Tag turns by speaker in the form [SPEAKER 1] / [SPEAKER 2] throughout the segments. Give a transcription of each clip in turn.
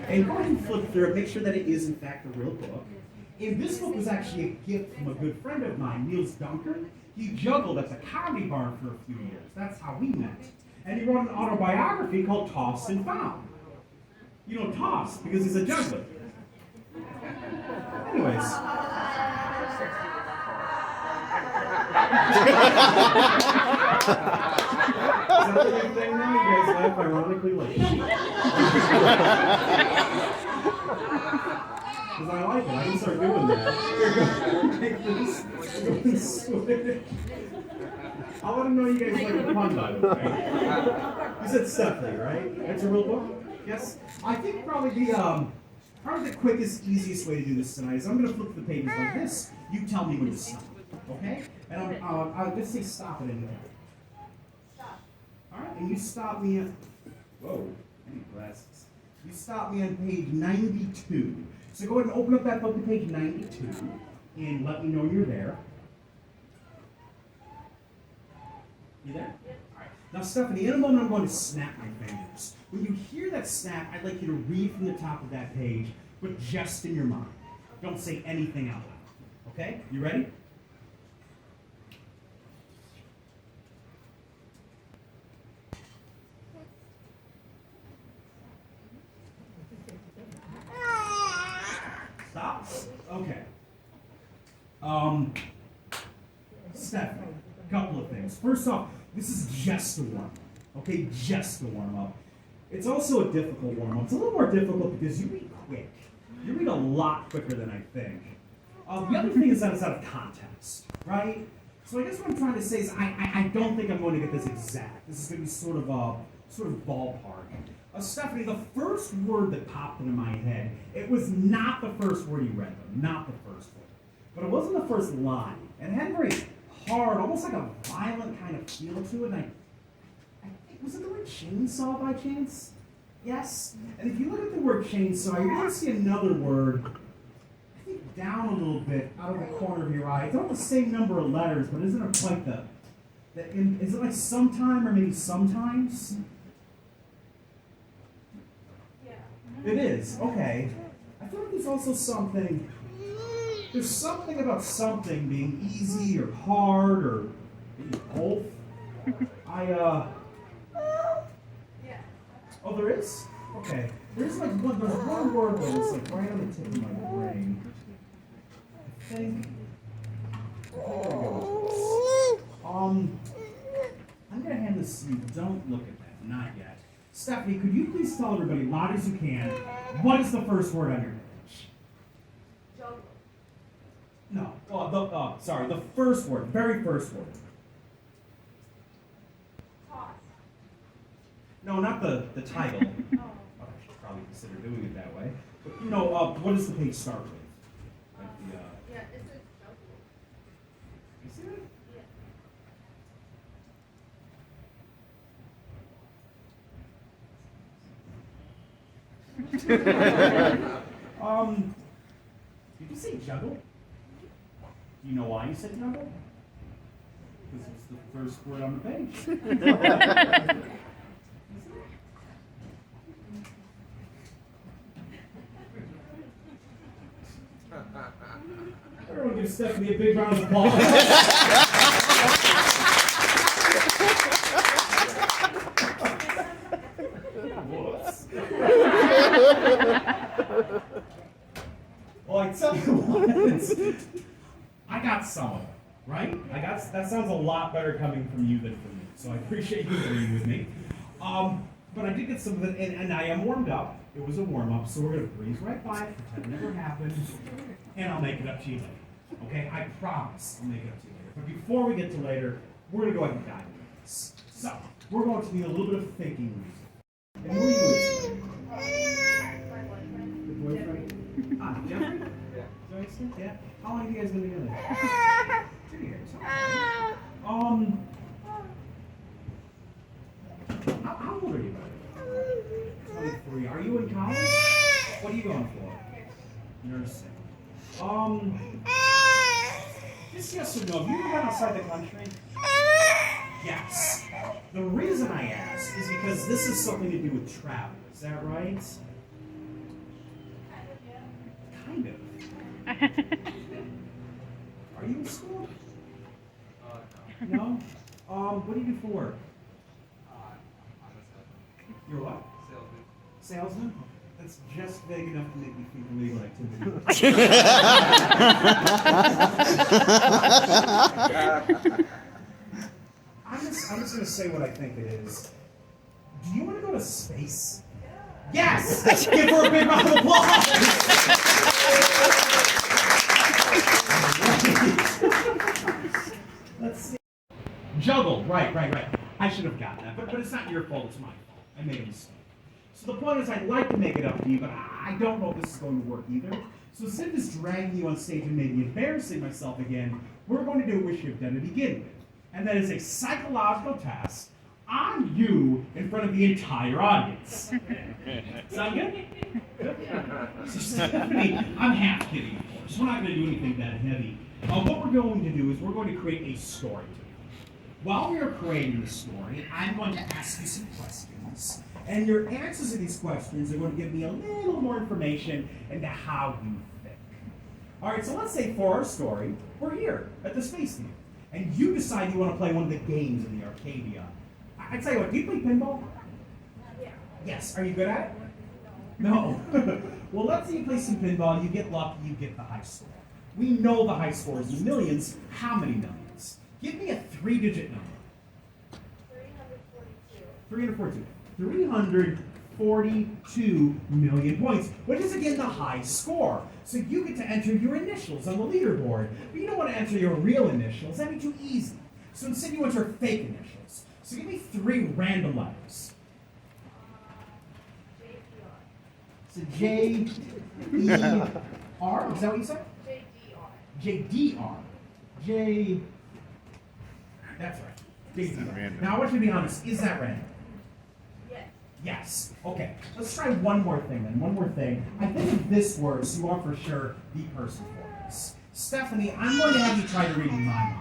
[SPEAKER 1] And go ahead and flip through it, make sure that it is in fact a real book. And this book was actually a gift from a good friend of mine, Niels Dunker. He juggled at the Comedy Barn for a few years. That's how we met. And he wrote an autobiography called Tossed and Found. You know, tossed because he's a juggler. Anyways. Is that the big thing now? You guys laugh ironically like sheep. Because I like it. I can start doing that. You're going to make this switch. I'll let him know you guys like the pun, by the way. You said Stephanie, right? That's a real book? Yes? I think probably the quickest, easiest way to do this tonight is I'm going to flip the pages like this. You tell me when to stop. Okay? And I'll just say stop at any time. Stop. All right, and you stop me at, whoa, I need glasses. You stop me on page 92. So go ahead and open up that book to page 92 and let me know you're there. You there? All right. Now, Stephanie, in a moment I'm going to snap my fingers. When you hear that snap, I'd like you to read from the top of that page, but just in your mind. Don't say anything out loud. Okay? You ready? Stop? Okay. Stephanie, a couple of things. First off, this is just a warm-up. Okay, just a warm-up. It's also a difficult warm-up. It's a little more difficult because you read quick. You read a lot quicker than I think. The other thing is that it's out of context, right? So I guess what I'm trying to say is I don't think I'm going to get this exact. This is going to be sort of ballpark. Stephanie, the first word that popped into my head, it was not the first word you read, though, not the first word. But it wasn't the first line. It had a very hard, almost like a violent kind of feel to it, and I think, was it the word chainsaw by chance? Yes? And if you look at the word chainsaw, you're going to see another word, I think down a little bit, out of the corner of your eye. It's not the same number of letters, but isn't it quite is it like sometime or maybe sometimes? It is, okay. I feel like there's also something about something being easy or hard or maybe both. Oh, there is? Okay. There's one word that's like right on the tip of my brain. I think I'm gonna hand this to you. Don't look at that, not yet. Stephanie, could you please tell everybody, loud as you can, what is the first word on your page? Jungle. No. The first word, very first word. Toss. No, not the title. Oh. I should probably consider doing it that way. But, what does the page start with? Like
[SPEAKER 2] yeah, it says jungle.
[SPEAKER 1] You see it? Did you say juggle? Do you know why you said juggle? Because it's the first word on the page. Everyone give Stephanie a big round of applause. Well, I tell you what, I got some of it, right? That sounds a lot better coming from you than from me, so I appreciate you agreeing with me. But I did get some of it, and I am warmed up. It was a warm-up, so we're going to breeze right by it, pretend it never happened, and I'll make it up to you later. Okay? I promise I'll make it up to you later. But before we get to later, we're going to go ahead and dive into this. So, we're going to need a little bit of thinking music. And who are you with? Boyfriend? Jeffrey? Yeah. Yeah. How long have you guys been together? 2 years. How old are you, buddy? 23. Are you in college? What are you going for? Nursing. Just yes or no, have you ever been outside the country? Yes. The reason I ask is because this is something to do with travel. Is that right? Kind of. Are you in school? No? What do you do for work? You're what? Salesman? That's just vague enough to make me think illegal activity. I'm just going to say what I think it is. Do you want to go to space? Yes! Give her a big round of applause! Let's see. Juggle, right. I should have gotten that, but it's not your fault, it's my fault. I made a mistake. So the point is, I'd like to make it up to you, but I don't know if this is going to work either. So instead of just dragging you on stage and maybe embarrassing myself again, we're going to do what we should have done to begin with. And that is a psychological test on you in front of the entire audience. Sound good? So Stephanie, I'm half kidding, of course. We're not going to do anything that heavy. What we're going to do is we're going to create a story together. While we are creating the story, I'm going to ask you some questions. And your answers to these questions are going to give me a little more information into how you think. All right, so let's say for our story, we're here at the Space Theater. And you decide you want to play one of the games in the Arcadia. I tell you what, do you play pinball?
[SPEAKER 2] Yeah.
[SPEAKER 1] Yes. Are you good at it? No. Well, let's say you play some pinball, you get lucky, you get the high score. We know the high score is in millions. How many millions? Give me a 3-digit number.
[SPEAKER 2] 342.
[SPEAKER 1] 342 million points, which is again the high score. So you get to enter your initials on the leaderboard. But you don't want to enter your real initials, that'd be too easy. So instead you enter fake initials. So give me 3 random letters. So J-E-R, is that what you said?
[SPEAKER 2] JDR.
[SPEAKER 1] J-D-R. That's right. JDR. Now I want you to be honest, is that random?
[SPEAKER 2] Yes.
[SPEAKER 1] Yes. Okay. Let's try one more thing then. One more thing. I think if this works, you are for sure the person for this. Stephanie, I'm going to have you try to read my mind.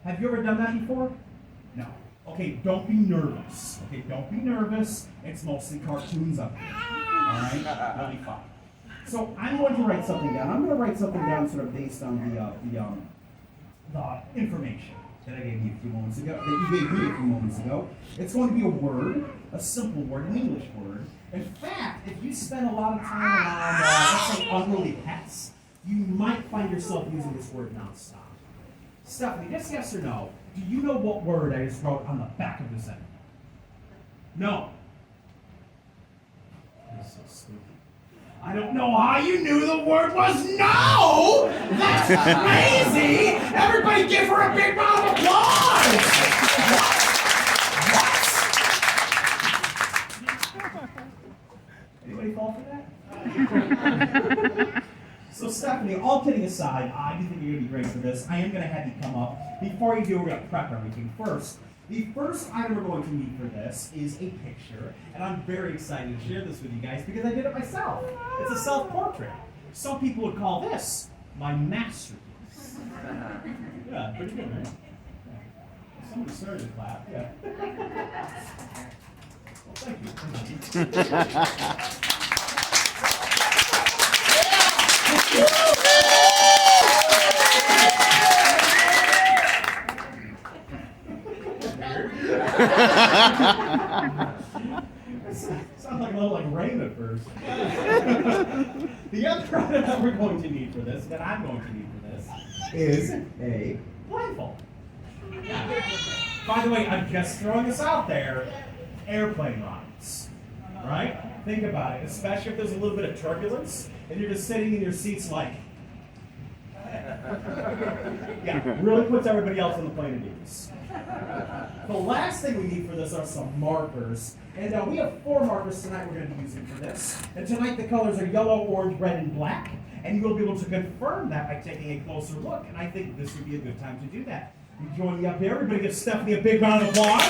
[SPEAKER 1] Have you ever done that before? No. Okay, don't be nervous. Okay, don't be nervous. It's mostly cartoons up here. Alright? That'll be fine. So I'm going to write something down. I'm going to write something down sort of based on the information that I gave you a few moments ago, that you gave me a few moments ago. It's going to be a word, a simple word, an English word. In fact, if you spend a lot of time around, let's say, unruly pets, you might find yourself using this word nonstop. Stephanie, just yes or no, do you know what word I just wrote on the back of the sentence? No. You're so stupid. I don't know how you knew the word was no! That's crazy! Everybody give her a big round of applause! What? Anybody fall for that? So Stephanie, all kidding aside, I do think you're going to be great for this. I am going to have you come up. Before you do, we're going to prep everything first. The first item we're going to need for this is a picture, and I'm very excited to share this with you guys because I did it myself. It's a self-portrait. Some people would call this my masterpiece. Yeah, pretty good, right? Yeah. Somebody started to clap, yeah. Well, thank Sounds like a little like rain at first. The other item that we're going to need for this, that I'm going to need for this, is a blindfold. By the way, I'm just throwing this out there. Airplane rides, right? Think about it, especially if there's a little bit of turbulence and you're just sitting in your seats like, yeah, really puts everybody else on the plane at ease. The last thing we need for this are some markers. And we have 4 markers tonight we're going to be using for this. And tonight the colors are yellow, orange, red, and black. And you will be able to confirm that by taking a closer look. And I think this would be a good time to do that. You join me up here. Everybody give Stephanie a big round of applause.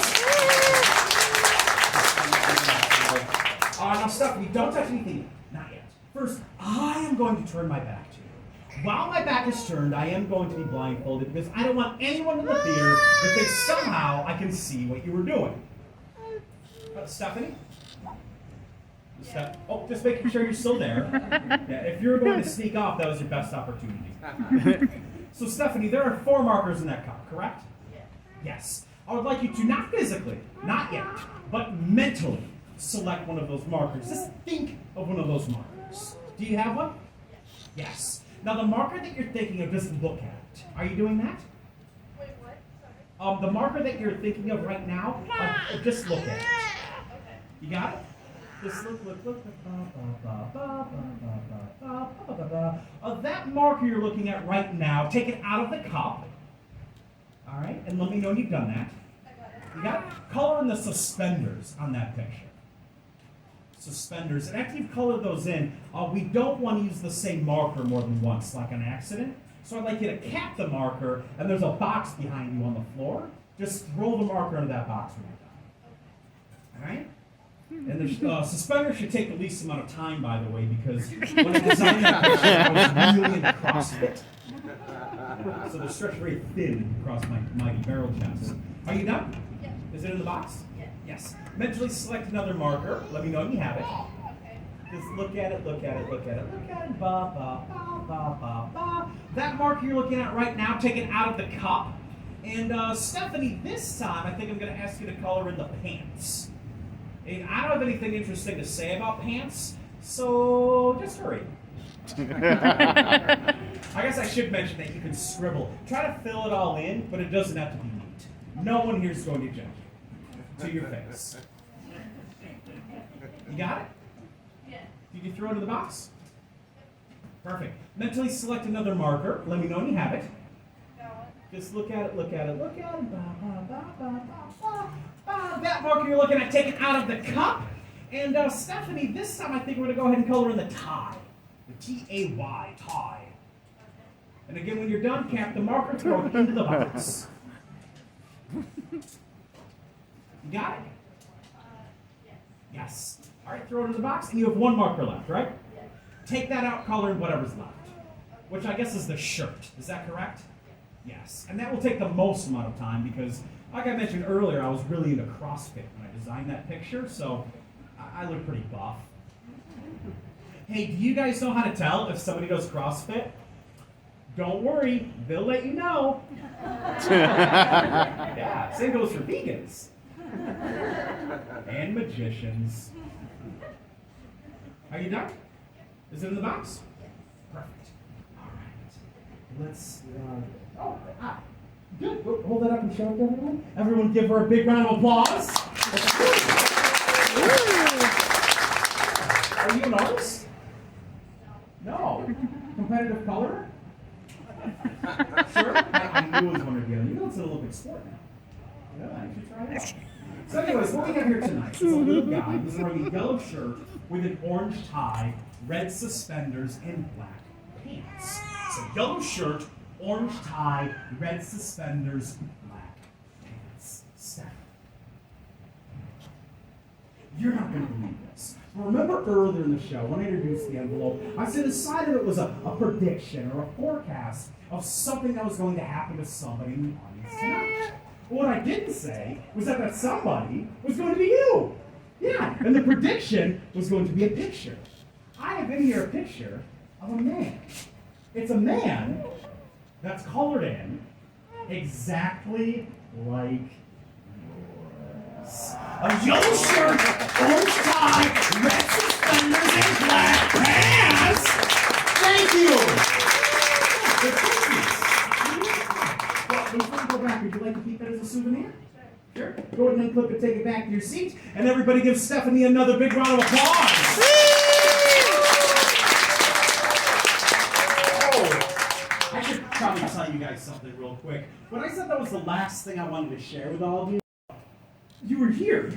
[SPEAKER 1] Now Stephanie, don't touch anything. Not yet. First, I am going to turn my back to you. While my back is turned, I am going to be blindfolded because I don't want anyone in the theater to think somehow I can see what you were doing. Stephanie? Oh, just making sure you're still there. Yeah, if you were going to sneak off, that was your best opportunity. So, Stephanie, there are 4 markers in that cup, correct? Yes. I would like you to not physically, not yet, but mentally select one of those markers. Just think of one of those markers. Do you have one? Yes. Now, the marker that you're thinking of, just look at it. Are you doing that?
[SPEAKER 2] Wait, what? Sorry.
[SPEAKER 1] The marker that you're thinking of right now, just look at it.
[SPEAKER 2] Okay.
[SPEAKER 1] You got it? Just look. That marker you're looking at right now, take it out of the cup. All right, and let me know when you've done that.
[SPEAKER 2] I got it.
[SPEAKER 1] You got it? Color in the suspenders on that picture. Suspenders. And after you've colored those in, we don't want to use the same marker more than once, like an accident. So I'd like you to cap the marker, and there's a box behind you on the floor. Just throw the marker into that box when you're done. All right? And the suspender should take the least amount of time, by the way, because when I designed that picture, I was really into CrossFit. So they're stretched very thin across my mighty barrel chest. Are you done?
[SPEAKER 2] Yeah.
[SPEAKER 1] Is it in the box?
[SPEAKER 2] Yeah.
[SPEAKER 1] Yes. Mentally select another marker. Let me know when you have it.
[SPEAKER 2] Okay.
[SPEAKER 1] Just look at it. Ba, ba, ba, ba, ba, ba. That marker you're looking at right now, take it out of the cup. And Stephanie, this time I think I'm going to ask you to color in the pants. And I don't have anything interesting to say about pants, so just hurry. I guess I should mention that you can scribble. Try to fill it all in, but it doesn't have to be neat. No one here is going to judge you to your face. You got it?
[SPEAKER 2] Yeah.
[SPEAKER 1] Did you throw it in the box? Perfect. Mentally select another marker. Let me know when you have it.
[SPEAKER 2] Got it.
[SPEAKER 1] Just look at it. Ba, ba, ba, ba, ba, ba. That marker you're looking at, take it out of the cup. And Stephanie, this time I think we're going to go ahead and color in the tie. The T-A-Y, tie. And again, when you're done, cap the marker, throw it into the box. You got it?
[SPEAKER 2] Yes.
[SPEAKER 1] Yes. All right, throw it in the box, and you have 1 marker left, right?
[SPEAKER 2] Yes.
[SPEAKER 1] Take that out, color in whatever's left, which I guess is the shirt. Is that correct? Yes. And that will take the most amount of time because, like I mentioned earlier, I was really into CrossFit when I designed that picture, so I look pretty buff. Hey, do you guys know how to tell if somebody does CrossFit? Don't worry, they'll let you know. Yeah, same goes for vegans. And magicians. Are you done? Is it in the box? Perfect. All right. Let's, good. Hold that up and show it to everyone. Everyone give her a big round of applause. Are you an artist? No. Competitive colorer? Sure? I knew it was one or the other. You know it's an Olympic sport now. Yeah, I should try it out. So anyways, what we have here tonight is a little guy who's wearing a yellow shirt with an orange tie, red suspenders, and black pants. So yellow shirt, orange tie, red suspenders, black pants. Steph. You're not going to believe this. Remember earlier in the show, when I introduced the envelope, I said inside of it was a prediction or a forecast of something that was going to happen to somebody in the audience tonight. What I didn't say was that somebody was going to be you. Yeah, and the prediction was going to be a picture. I have in here a picture of a man. It's a man that's colored in exactly like yours. A yellow shirt, orange tie, red suspenders, and black pants. Thank you. Well, before we go back, would you like to keep that as a souvenir? Sure. Go ahead and clip it, take it back to your seat, and everybody give Stephanie another big round of applause. I should probably tell you guys something real quick. When I said that was the last thing I wanted to share with all of you, you were here,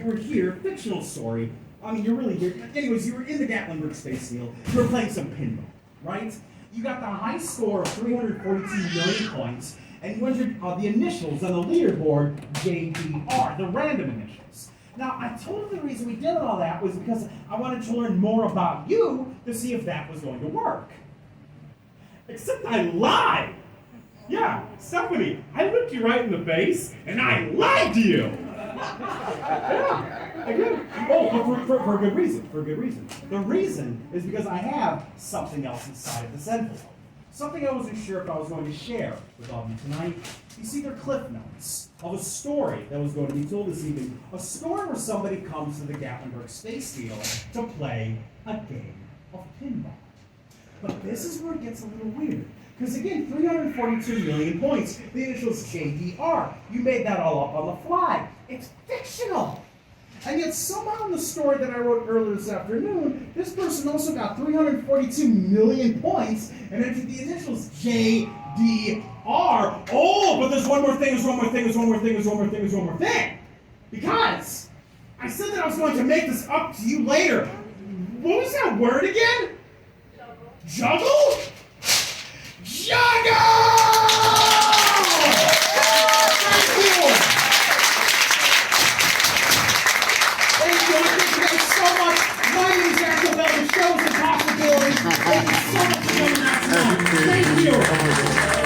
[SPEAKER 1] fictional story. I mean, you're really here. Anyways, you were in the Gatlinbug Space Field. You were playing some pinball, right? You got the high score of 342 million points, and you entered the initials on the leaderboard, JDR, the random initials. Now, I told you the reason we did all that was because I wanted to learn more about you to see if that was going to work. Except I lied. Yeah, Stephanie, I looked you right in the face, and I lied to you. Yeah, I do. Oh, but for a good reason. For a good reason. The reason is because I have something else inside of this envelope. Something I wasn't sure if I was going to share with all of you tonight. You see, they're cliff notes of a story that was going to be told this evening. A story where somebody comes to the Gatlinburg Space Needle to play a game of pinball. But this is where it gets a little weird. Because again, 342 million points. The initials JDR. You made that all up on the fly. It's fictional. And yet somehow in the story that I wrote earlier this afternoon, this person also got 342 million points and entered the initials JDR. Oh, but there's one more thing, there's one more thing, there's one more thing, there's one more thing, there's one more thing. Because I said that I was going to make this up to you later. What was that word again? Juggle? Juggle! Thank you! Thank you. Thank you guys so much. My name is Axel Bell. The show is a possibility. Thank you so much for coming out tonight. Thank you.